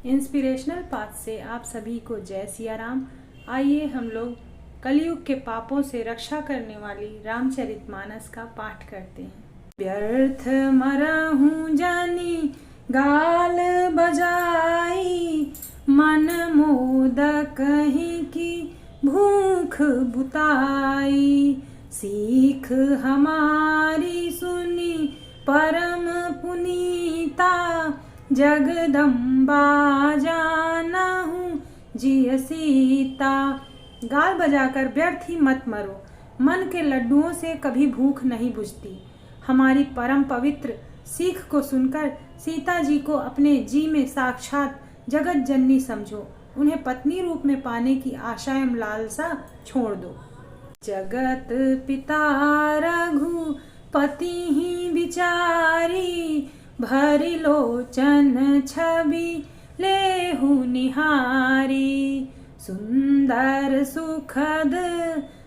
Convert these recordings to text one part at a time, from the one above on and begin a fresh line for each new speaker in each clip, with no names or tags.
Inspirational path से आप सभी को जय सिया राम। आइए हम लोग कलयुग के पापों से रक्षा करने वाली रामचरितमानस का पाठ करते हैं। व्यर्थ मरहूं जानी गाल बजाई, मन मोद कहीं की भूख बुताई। सीख हमारी सुनी परम पुनीता, जगदम्बा जानहूं जिय सीता। गाल बजाकर व्यर्थ ही मत मरो, मन के लड्डुओं से कभी भूख नहीं बुझती। हमारी परम पवित्र सीख को सुनकर सीता जी को अपने जी में साक्षात जगत जननी समझो। उन्हें पत्नी रूप में पाने की आशा एवं लालसा छोड़ दो। जगत पिता रघुपति ही विचारी, भरी लोचन छवि लेहु निहारी। सुंदर सुखद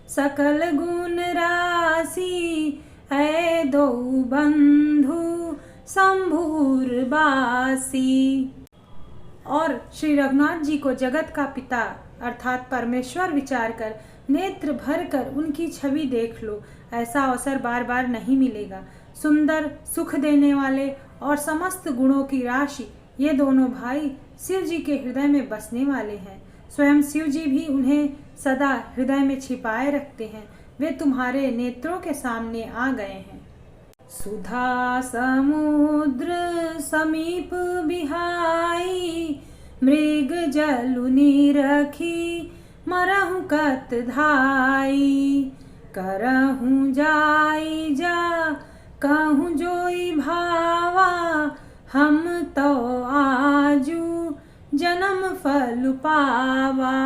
सकल गुण राशि, ऐ दो बंधु शंभुर बासी। और श्री रघुनाथ जी को जगत का पिता अर्थात परमेश्वर विचार कर नेत्र भर कर उनकी छवि देख लो। ऐसा अवसर बार बार नहीं मिलेगा। सुंदर सुख देने वाले और समस्त गुणों की राशि ये दोनों भाई शिव जी के हृदय में बसने वाले हैं। स्वयं शिव जी भी उन्हें सदा हृदय में छिपाए रखते हैं। वे तुम्हारे नेत्रों के सामने आ गए हैं। सुधा समुद्र समीप बिहाई, मृग जलुनी रखी मरहु कत धाई। करहूं जाई जा कहूं जोई भावा, हम तो आजू जन्म फल पावा।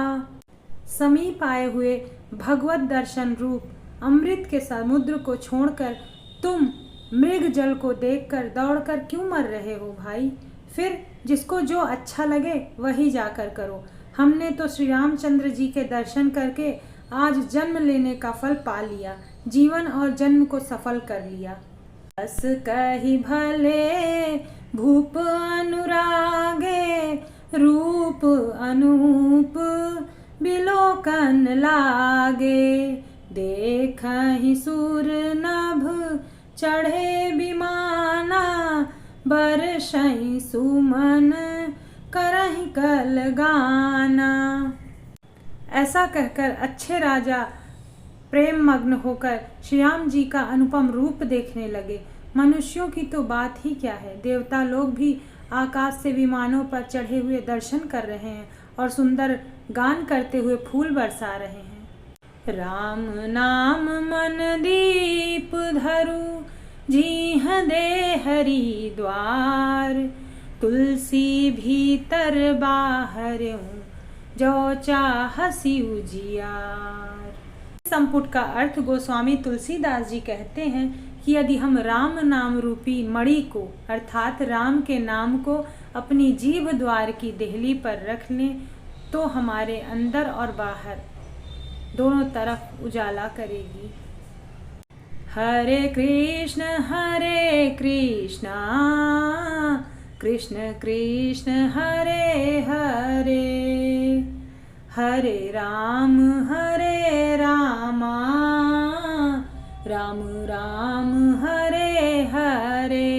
समीप आए हुए भगवत दर्शन रूप अमृत के समुद्र को छोड़कर तुम मृग जल को देखकर दौड़कर क्यों मर रहे हो भाई? फिर जिसको जो अच्छा लगे वही जाकर करो। हमने तो श्री रामचंद्र जी के दर्शन करके आज जन्म लेने का फल पा लिया, जीवन और जन्म को सफल कर लिया। बस कही भले भूप अनुरागे, रूप अनूप बिलोकन लागे। देखहि सुर नभ चढ़े विमाना, बरसहि सुमन करहि कल गाना। ऐसा कहकर अच्छे राजा प्रेम मग्न होकर श्री राम जी का अनुपम रूप देखने लगे। मनुष्यों की तो बात ही क्या है, देवता लोग भी आकाश से विमानों पर चढ़े हुए दर्शन कर रहे हैं और सुंदर गान करते हुए फूल बरसा रहे हैं। राम नाम मन दीप धरु, जीह दे हरि द्वार। तुलसी भीतर बाहर, जो चाहसी उजियार। संपुट का अर्थ गोस्वामी तुलसीदास जी कहते हैं कि यदि हम राम नाम रूपी मणि को अर्थात राम के नाम को अपनी जीभ द्वार की देहली पर रख लें तो हमारे अंदर और बाहर दोनों तरफ उजाला करेगी। हरे कृष्ण कृष्ण कृष्ण हरे हरे, हरे राम राम राम हरे हरे।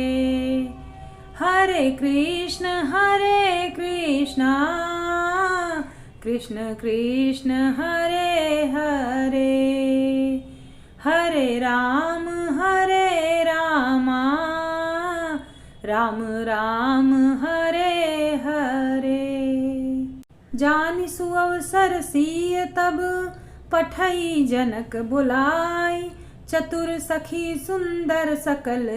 हरे कृष्ण कृष्ण कृष्ण हरे हरे, हरे राम राम राम हरे हरे। जानि सुअवसर सिय तब पठई जनक बुलाई, चतुर सखी सुंदर सकल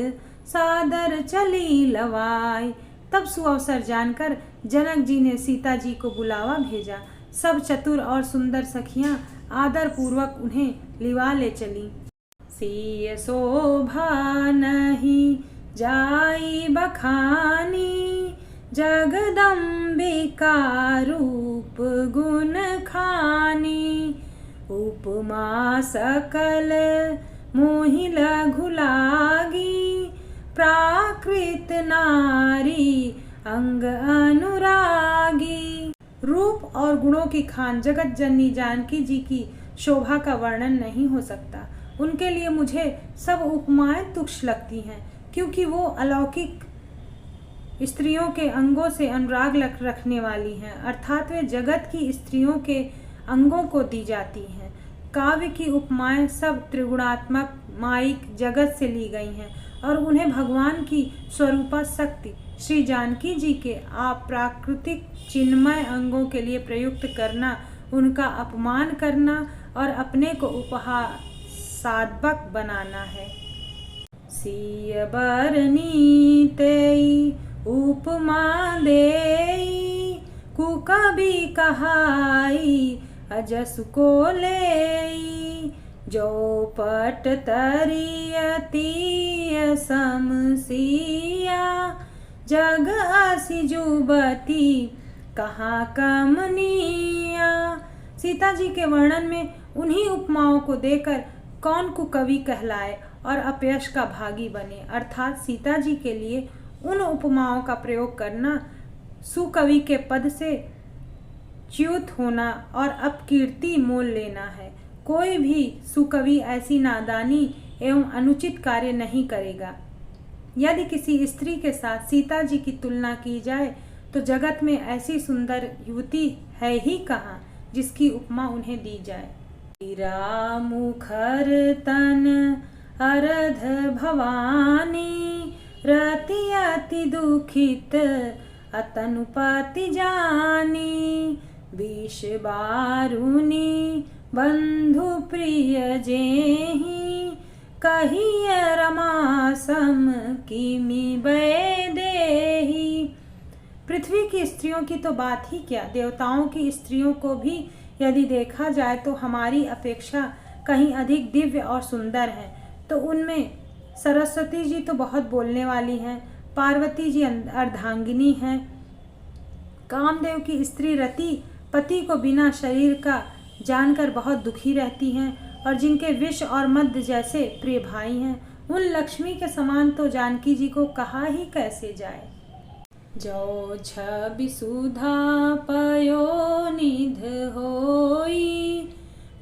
सादर चली लवाई। तब सुअवसर जानकर जनक जी ने सीता जी को बुलावा भेजा। सब चतुर और सुंदर सखियां आदर पूर्वक उन्हें लिवा ले चली। सिय शोभा नहीं जाई बखानी, जगदम्बिका रूप गुण खानी। उपमा सकल मोहि लघु लागी, प्राकृत नारी अंग अनुरागी। रूप और गुणों की खान जगत जननी जानकी जी की शोभा का वर्णन नहीं हो सकता। उनके लिए मुझे सब उपमाएं तुच्छ लगती हैं, क्योंकि वो अलौकिक स्त्रियों के अंगों से अनुराग रखने वाली हैं, अर्थात वे जगत की स्त्रियों के अंगों को दी जाती हैं। काव्य की उपमाएं सब त्रिगुणात्मक माइक जगत से ली गई हैं और उन्हें भगवान की स्वरूपा शक्ति श्री जानकी जी के अप्राकृतिक चिन्मय अंगों के लिए प्रयुक्त करना, उनका अपमान करना और अपने को उपहासात्मक बनाना है। सिय बरनी तेई उपमा देई, कुकबी कहाई अजस को लेई, जो पट तरियती समसिया, जग आसी जुबती कहाँ कमनिया। सीता जी के वर्णन में उन्हीं उपमाओं को देकर कौन कुकवि कहलाए और अपयश का भागी बने, अर्थात सीता जी के लिए उन उपमाओं का प्रयोग करना सुकवि के पद से च्युत होना और अपकीर्ति मोल लेना है। कोई भी सुकवि ऐसी नादानी एवं अनुचित कार्य नहीं करेगा। यदि किसी स्त्री के साथ सीता जी की तुलना की जाए तो जगत में ऐसी सुंदर युवती है ही कहाँ जिसकी उपमा उन्हें दी जाए। हीरा मुखर तन अरध भवानी, रति अति दुखित अतनुपति जानी, विष बारुनी बंधु प्रिय जेहि, कहिय रमासम किमि वैदेही। पृथ्वी की स्त्रियों की तो बात ही क्या, देवताओं की स्त्रियों को भी यदि देखा जाए तो हमारी अपेक्षा कहीं अधिक दिव्य और सुंदर हैं। तो उनमें सरस्वती जी तो बहुत बोलने वाली हैं, पार्वती जी अर्धांगिनी हैं, कामदेव की स्त्री रति पति को बिना शरीर का जानकर बहुत दुखी रहती हैं और जिनके विष और मद्य जैसे प्रिय भाई हैं, उन लक्ष्मी के समान तो जानकी जी को कहा ही कैसे जाए। जो छवि सुधा पयो निध होई,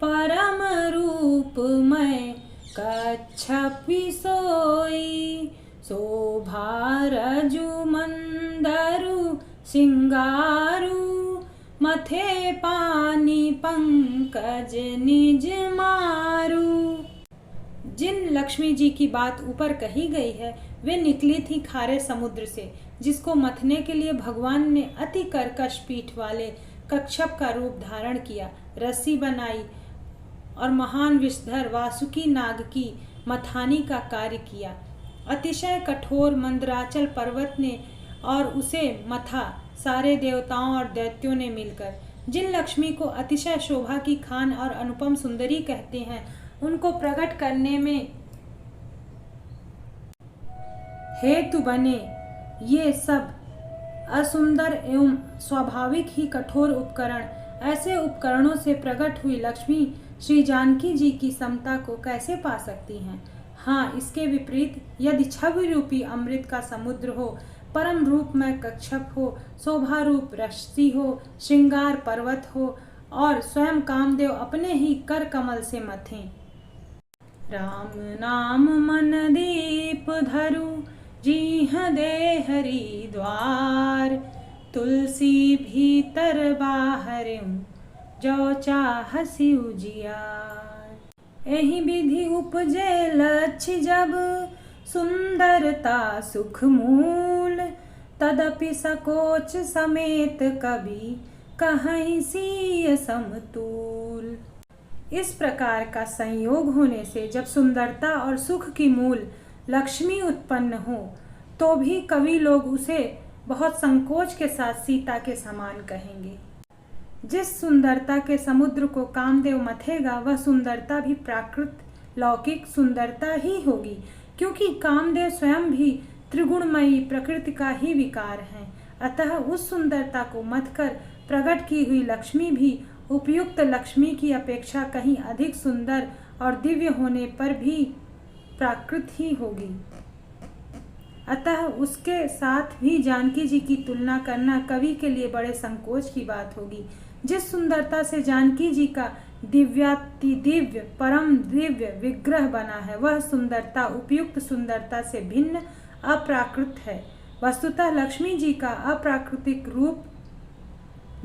परम रूप में कच्छपि सोई, शोभा रजु मंदरु सिंगारू, मथे पानी पंकज निज मारू। जिन लक्ष्मी जी की बात ऊपर कही गई है वे निकली थी खारे समुद्र से, जिसको मथने के लिए भगवान ने अति कर्कश पीठ वाले कच्छप का रूप धारण किया, रस्सी बनाई और महान विषधर वासुकी नाग की मथानी का कार्य किया। अतिशय कठोर मंदराचल पर्वत ने और उसे मथा सारे देवताओं और दैत्यों ने मिलकर। जिन लक्ष्मी को अतिशय शोभा की खान और अनुपम सुंदरी कहते हैं, उनको प्रकट करने में हेतु बने ये सब असुंदर एवं स्वाभाविक ही कठोर उपकरण, ऐसे उपकरणों से प्रकट हुई लक्ष्मी श्री जानकी जी की समता को कैसे पा सकती हैं। हाँ, इसके विपरीत यदि छवि रूपी अमृत का समुद्र हो, परम रूप में कच्छप हो, शोभा रूप रश्मि हो, श्रृंगार पर्वत हो और स्वयं कामदेव अपने ही कर कमल से मथें। राम नाम मन दीप धरु, जीह दे हरि द्वार, तुलसी भीतर बाहर, जो चाहसी उजियार। एहि विधि उपजे लक्ष्य जब, सुंदरता सुख मूल, तदपि सकोच समेत कवि, कहीं सीय समतूल। इस प्रकार का संयोग होने से जब सुंदरता और सुख की मूल लक्ष्मी उत्पन्न हो, तो भी कवि लोग उसे बहुत संकोच के साथ सीता के समान कहेंगे। जिस सुंदरता के समुद्र को कामदेव मथेगा, वह सुंदरता भी प्राकृत लौकिक सुंदरता ही होगी, क्योंकि कामदेव स्वयं भी त्रिगुणमयी प्रकृति का ही विकार है। अतः उस सुंदरता को मथकर प्रकट की हुई लक्ष्मी भी उपयुक्त लक्ष्मी की अपेक्षा कहीं अधिक सुंदर और दिव्य होने पर भी प्राकृत ही होगी। अतः उसके साथ भी जानकी जी की तुलना करना कवि के लिए बड़े संकोच की बात होगी। जिस सुंदरता से जानकी जी का दिव्याति दिव्य परम दिव्य विग्रह बना है, वह सुंदरता उपयुक्त सुंदरता से भिन्न अप्राकृत है। वस्तुतः लक्ष्मी जी का अप्राकृतिक रूप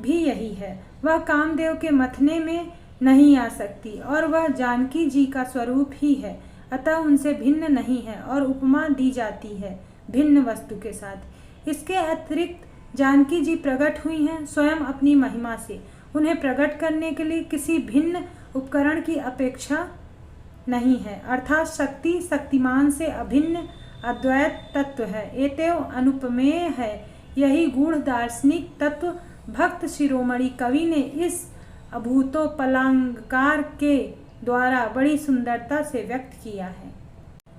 भी यही है। वह कामदेव के मथने में नहीं आ सकती और वह जानकी जी का स्वरूप ही है, अतः उनसे भिन्न नहीं है और उपमा दी जाती है भिन्न वस्तु के साथ। इसके अतिरिक्त जानकी जी प्रकट हुई हैं स्वयं अपनी महिमा से। उन्हें प्रकट करने के लिए किसी भिन्न उपकरण की अपेक्षा नहीं है, अर्थात शक्ति शक्तिमान से अभिन्न अद्वैत तत्व है, एतव अनुपमेय है। यही गूढ़ दार्शनिक तत्व भक्त शिरोमणि कवि ने इस अभूतोपलांकार के द्वारा बड़ी सुंदरता से व्यक्त किया है।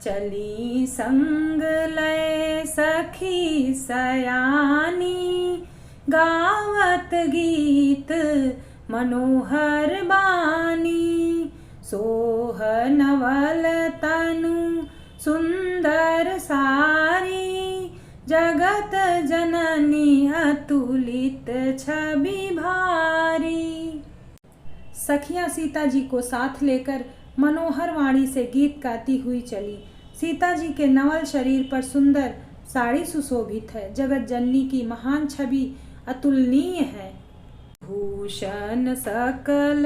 चली संग लय सखी सयानी, गावत गीत मनोहर बानी, सोह नवल तनु सुंदर सारी, जगत जननी अतुलित छवि भारी। सखियां सीता जी को साथ लेकर मनोहर वाणी से गीत गाती हुई चली। सीता जी के नवल शरीर पर सुंदर साड़ी सुशोभित है। जगत जननी की महान छवि अतुलनीय है। भूषण सकल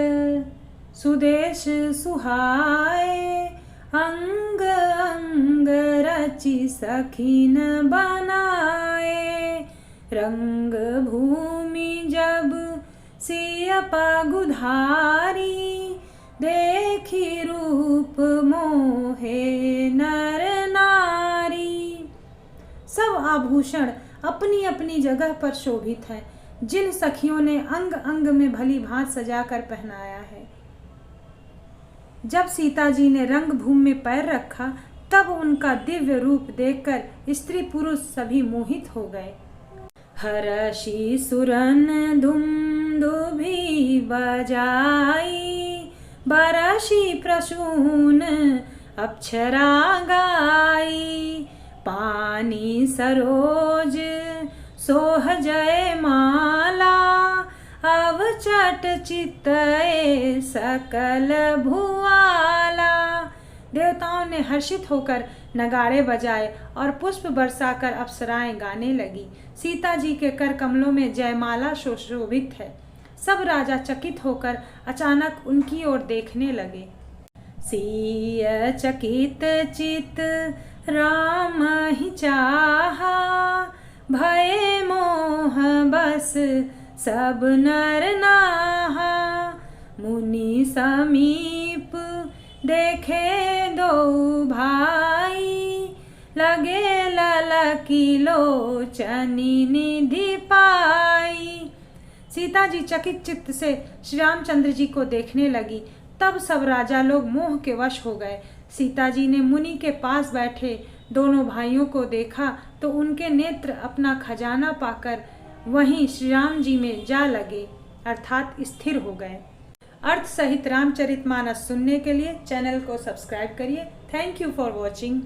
सुदेश सुहाए, अंग अंग रचि सखीन बनाए, रंग भूमि जब सिय पगुधारी, देखी रूप मोहे नर नारी। सब आभूषण अपनी अपनी जगह पर शोभित हैं, जिन सखियों ने अंग अंग में भली भांति सजाकर पहनाया है। जब सीता जी ने रंग भूमि में पैर रखा, तब उनका दिव्य रूप देखकर स्त्री पुरुष सभी मोहित हो गए। हरषि सुरन दुंदुभि बजाई, बरषि प्रसून अप्सरा गाई, पानी सरोज सोह जय माला, अब चट चितए सकल भुआला। देवताओं ने हर्षित होकर नगाड़े बजाए और पुष्प बरसाकर अप्सराएं गाने लगी। सीता जी के कर कमलों में जयमाला सुशोभित है। सब राजा चकित होकर अचानक उनकी ओर देखने लगे। सिय चकित चित राम ही चाहा, भय मोह बस सब नर नाहा, मुनि समीप देखे दो भाई, लगे ललकी लोचनी निधि पाई। सीता जी चकित चित्त से श्री रामचंद्र जी को देखने लगी। तब सब राजा लोग मोह के वश हो गए। सीता जी ने मुनि के पास बैठे दोनों भाइयों को देखा तो उनके नेत्र अपना खजाना पाकर वहीं श्री राम जी में जा लगे, अर्थात स्थिर हो गए। अर्थ सहित रामचरितमानस सुनने के लिए चैनल को सब्सक्राइब करिए। Thank you for watching.